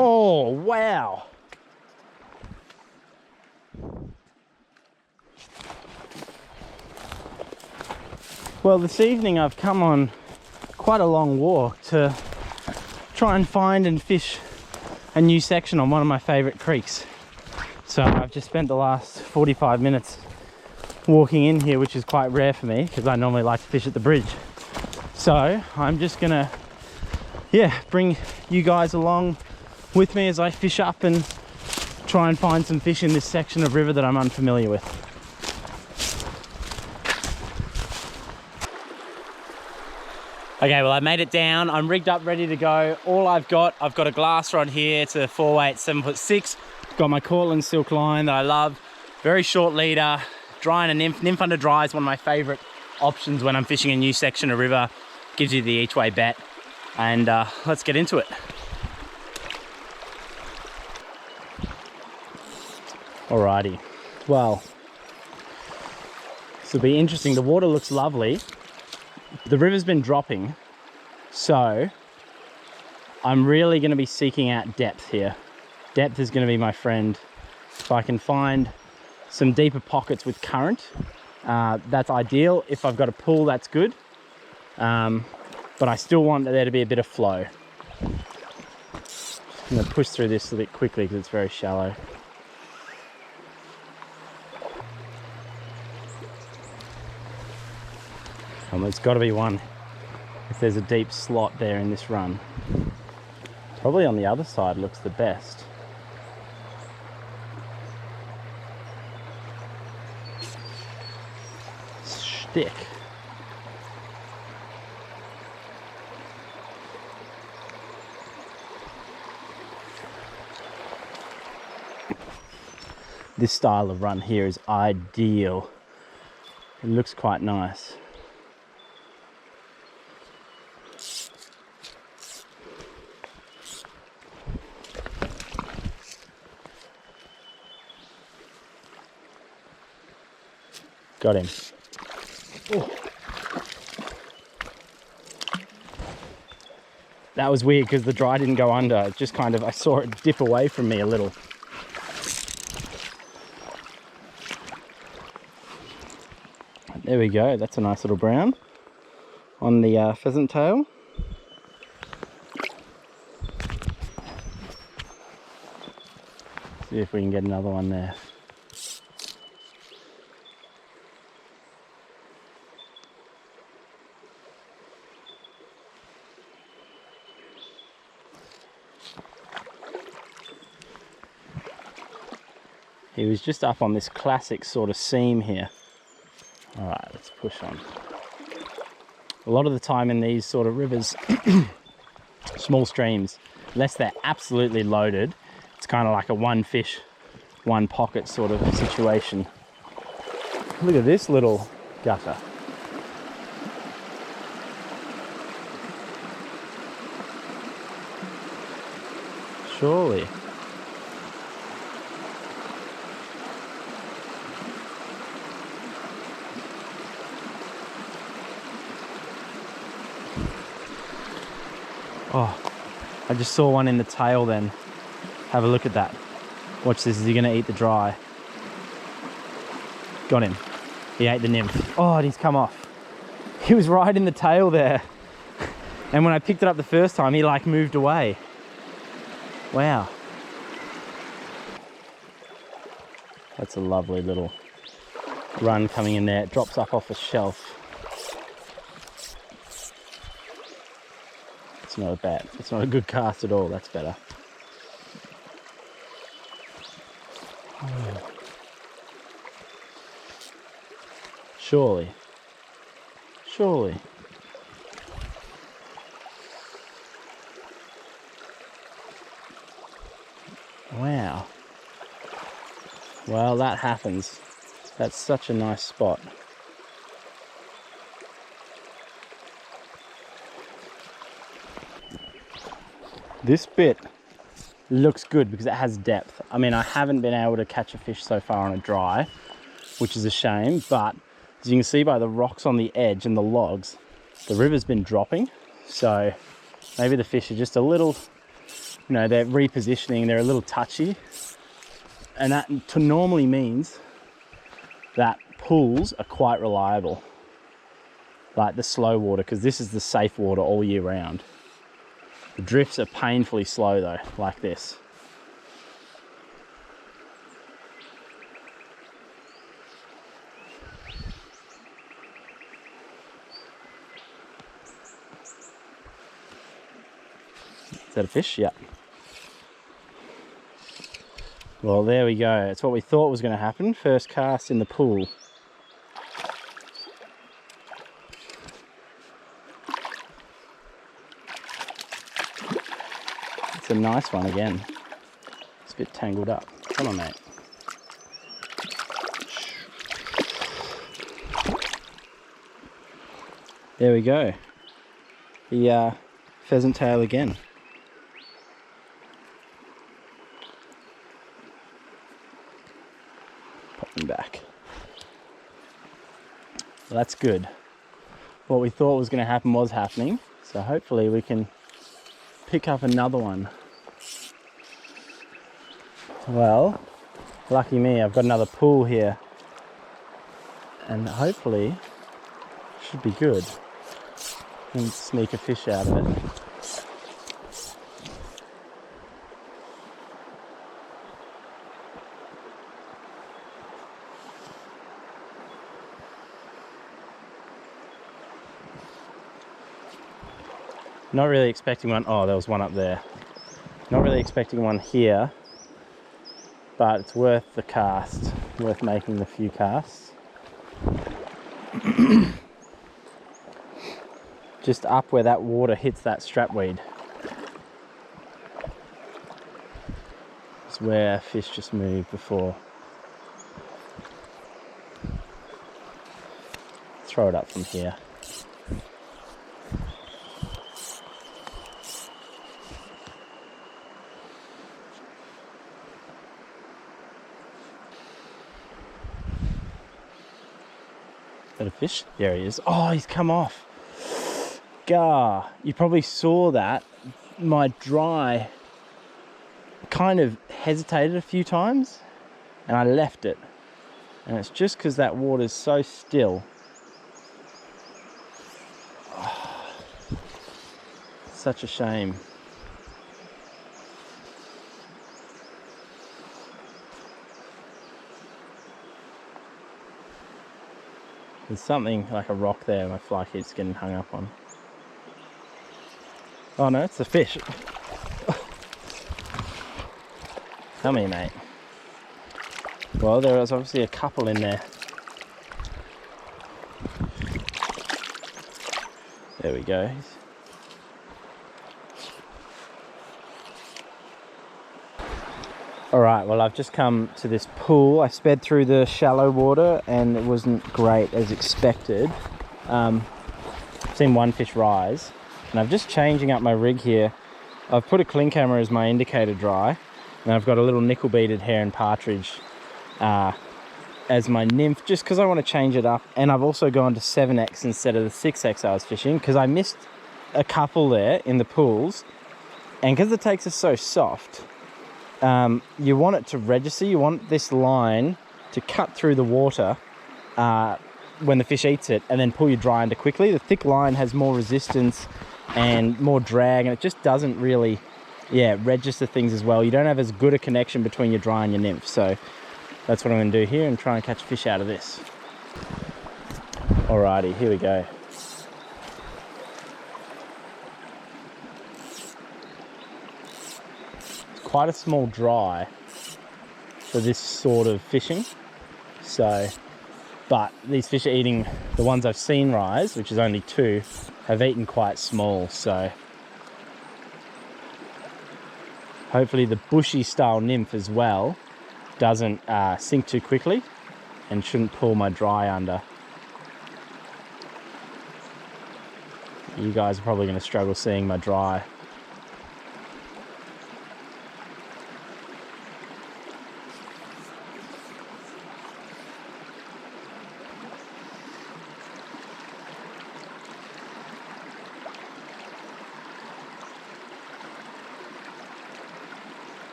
Oh, wow. Well, this evening I've come on quite a long walk to try and find and fish a new section on one of my favorite creeks. So I've just spent the last 45 minutes walking in here, which is quite rare for me because I normally like to fish at the bridge. So I'm just gonna, bring you guys along with me as I fish up and try and find some fish in this section of river that I'm unfamiliar with. Okay, well, I made it down. I'm rigged up, ready to go. All I've got a glass rod here. It's a 4-weight, 7'6". Got my Cortland silk line that I love. Very short leader. Drying a nymph. Nymph under dry is one of my favorite options when I'm fishing a new section of river. Gives you the each way bet. And let's get into it. Alrighty. Well, this will be interesting. The water looks lovely. The river's been dropping, so I'm really going to be seeking out depth here. Depth is going to be my friend. If I can find some deeper pockets with current, that's ideal. If I've got a pool, that's good. But I still want there to be a bit of flow. I'm going to push through this a bit quickly because it's very shallow. There's got to be one if there's a deep slot there in this run. Probably on the other side looks the best. Stick. This style of run here is ideal. It looks quite nice. Got him. Oh. That was weird because the dry didn't go under. It just kind of, I saw it dip away from me a little. There we go. That's a nice little brown on the pheasant tail. See if we can get another one there. He was just up on this classic sort of seam here. All right, let's push on. A lot of the time in these sort of rivers, small streams, unless they're absolutely loaded, it's kind of like a one fish, one pocket sort of situation. Look at this little gutter. Surely. Oh, I just saw one in the tail then. Have a look at that. Watch this, is he gonna eat the dry? Got him. He ate the nymph. Oh, and he's come off. He was right in the tail there. And when I picked it up the first time, he like moved away. Wow. That's a lovely little run coming in there. It drops up off a shelf. Not a bad, it's not a good cast at all. That's better. Oh. Surely. Wow. Well, that happens. That's such a nice spot. This bit looks good because it has depth. I mean, I haven't been able to catch a fish so far on a dry, which is a shame, but as you can see by the rocks on the edge and the logs, the river's been dropping, so maybe the fish are just a little you know, they're repositioning, they're a little touchy. And that normally means that pools are quite reliable, like the slow water, because this is the safe water all year round. The drifts are painfully slow though, like this. Is that a fish? Yeah. Well, there we go. It's what we thought was going to happen. First cast in the pool. It's a nice one again. It's a bit tangled up. Come on, mate. There we go. The pheasant tail again. Pop them back. Well, that's good. What we thought was going to happen was happening. So hopefully we can pick up another one. Well, lucky me, I've got another pool here. And hopefully should be good. And sneak a fish out of it. Not really expecting one. Oh, there was one up there. Not really expecting one here, but it's worth the cast, worth making the few casts. Just up where that water hits that strapweed. It's where fish just moved before. Throw it up from here. Is that a fish? There he is. Oh, he's come off. Gah, you probably saw that. My dry kind of hesitated a few times and I left it. And it's just because that water's so still. Oh, such a shame. There's something like a rock there my fly keeps getting hung up on. Oh no, it's a fish. Come here, mate. Well, there was obviously a couple in there. There we go. Alright, well I've just come to this pool. I sped through the shallow water and it wasn't great as expected. I've seen one fish rise and I'm just changing up my rig here. I've put a cling camera as my indicator dry and I've got a little nickel beaded heron partridge as my nymph just because I want to change it up, and I've also gone to 7x instead of the 6x I was fishing because I missed a couple there in the pools, and because the takes are so soft, you want it to register. You want this line to cut through the water when the fish eats it and then pull your dry under quickly. The thick line has more resistance and more drag, and it just doesn't really register things as well. You don't have as good a connection between your dry and your nymph. So that's what I'm going to do here and try and catch fish out of this. Alrighty, here we go. It's quite a small dry for this sort of fishing. So, but these fish are eating, the ones I've seen rise, which is only 2, have eaten quite small. So hopefully the bushy style nymph as well doesn't sink too quickly and shouldn't pull my dry under. You guys are probably going to struggle seeing my dry.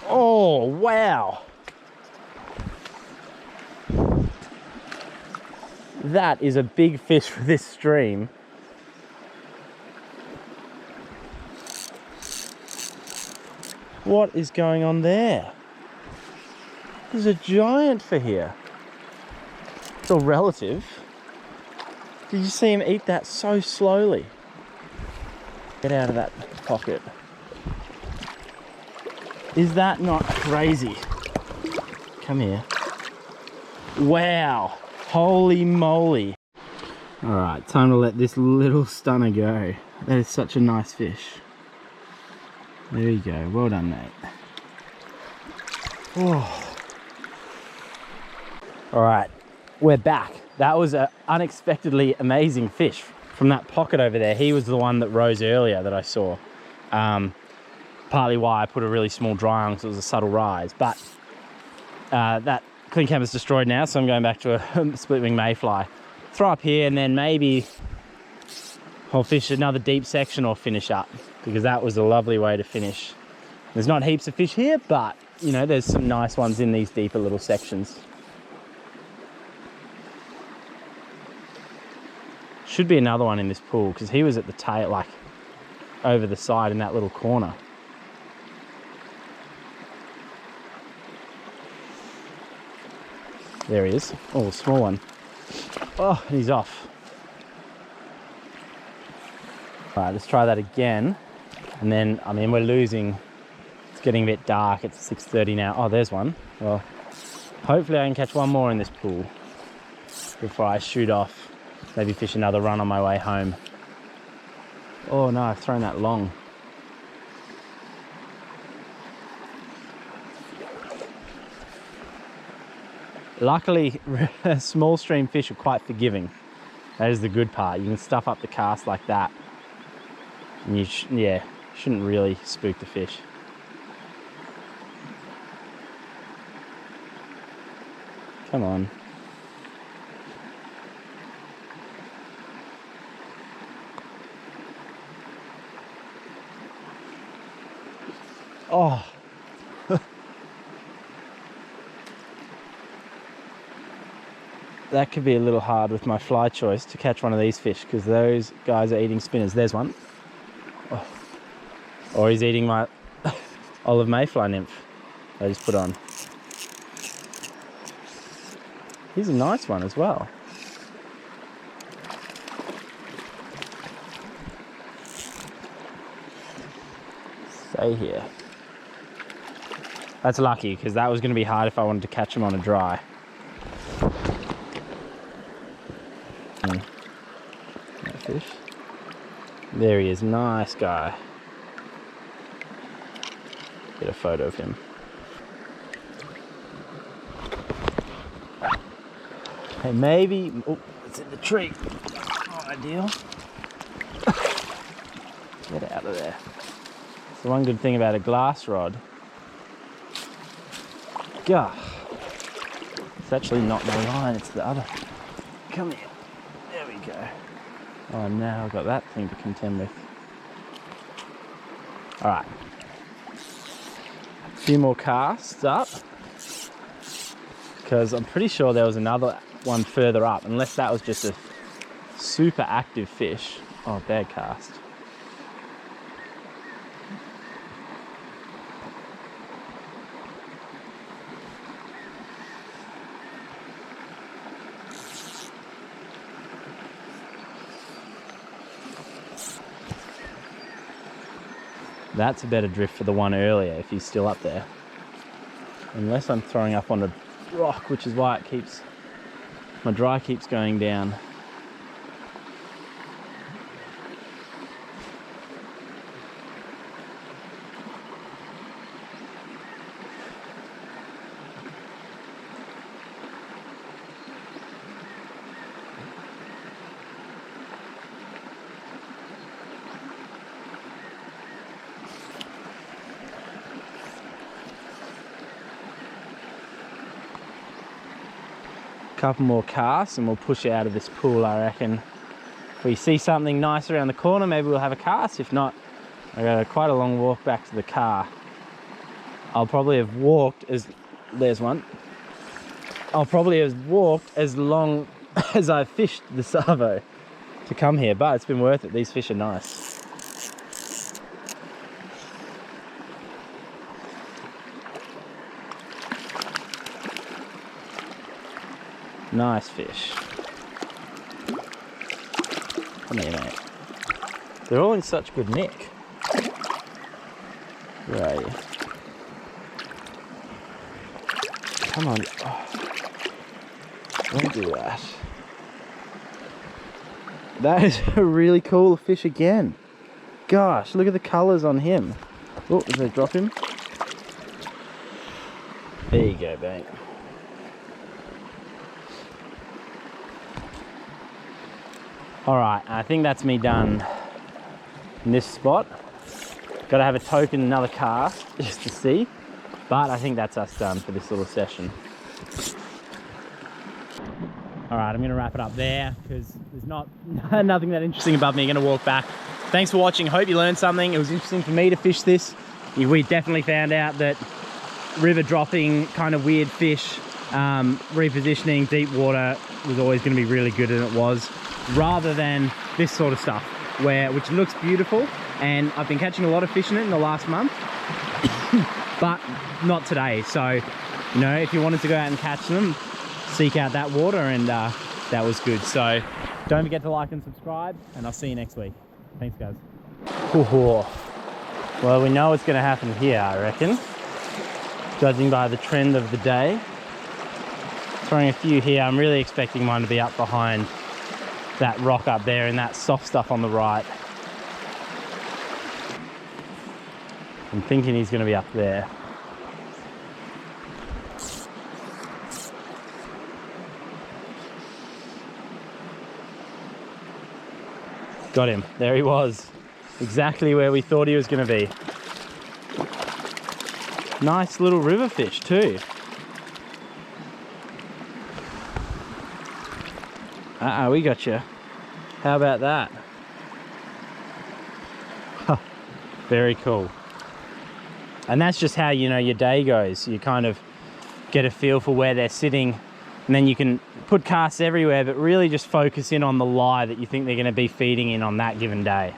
Oh, wow. That is a big fish for this stream. What is going on there? There's a giant for here. It's all relative. Did you see him eat that so slowly? Get out of that pocket. Is that not crazy? Come here. Wow. Holy moly. All right, time to let this little stunner go. That is such a nice fish. There you go. Well done, mate. Oh. All right, we're back. That was an unexpectedly amazing fish from that pocket over there. He was the one that rose earlier that I saw. Partly why I put a really small dry on, because it was a subtle rise. But that clean camera's destroyed now, so I'm going back to a split wing mayfly. Throw up here, and then maybe I'll fish another deep section or finish up, because that was a lovely way to finish. There's not heaps of fish here, but you know, there's some nice ones in these deeper little sections. Should be another one in this pool, because he was at the tail, like over the side in that little corner. There he is. Oh, small one. Oh, and he's off. All right, let's try that again. And then, I mean, we're losing. It's getting a bit dark. It's 6:30 now. Oh, there's one. Well, hopefully I can catch one more in this pool before I shoot off. Maybe fish another run on my way home. Oh no, I've thrown that long. Luckily, small stream fish are quite forgiving. That is the good part. You can stuff up the cast like that. And you shouldn't really spook the fish. Come on. Oh. That could be a little hard with my fly choice to catch one of these fish, because those guys are eating spinners. There's one. Oh. Or he's eating my olive mayfly nymph I just put on. He's a nice one as well. Stay here. That's lucky, because that was going to be hard if I wanted to catch him on a dry. That fish. There he is, nice guy. Get a photo of him. Hey, maybe, oh, it's in the tree. Not ideal. Get out of there. It's the one good thing about a glass rod. Gah. It's actually not my line, it's the other. Come here. There we go. Oh, now I've got that thing to contend with. All right. A few more casts up, because I'm pretty sure there was another one further up, unless that was just a super active fish. Oh, bad cast. That's a better drift for the one earlier, if he's still up there. Unless I'm throwing up on a rock, which is why it keeps, my dry keeps going down. Couple more casts and we'll push out of this pool, I reckon. If we see something nice around the corner, maybe we'll have a cast. If not, I got quite a long walk back to the car. I'll probably have walked as, there's one. I'll probably have walked as long as I fished the Savo to come here, but it's been worth it. These fish are nice. Nice fish. Come here, mate. They're all in such good nick. Right. Come on. Oh. Don't do that. That is a really cool fish again. Gosh, look at the colours on him. Oh, did they drop him? There you go, mate. Alright, I think that's me done in this spot. Gotta have a toke in another cast just to see. But I think that's us done for this little session. Alright, I'm gonna wrap it up there because there's nothing that interesting about me. Gonna walk back. Thanks for watching. Hope you learned something. It was interesting for me to fish this. We definitely found out that river dropping kind of weird fish, repositioning deep water was always going to be really good, and it was, rather than this sort of stuff which looks beautiful. And I've been catching a lot of fish in it in the last month but not today. So, you know, if you wanted to go out and catch them, seek out that water, and that was good. So don't forget to like and subscribe, and I'll see you next week. Thanks, guys. Ooh. Well, we know what's going to happen here, I reckon, judging by the trend of the day. Throwing a few here. I'm really expecting mine to be up behind that rock up there and that soft stuff on the right. I'm thinking he's going to be up there. Got him. There he was. Exactly where we thought he was going to be. Nice little river fish too. We got you. How about that? Very cool. And that's just how, you know, your day goes. You kind of get a feel for where they're sitting, and then you can put casts everywhere, but really just focus in on the lie that you think they're going to be feeding in on that given day.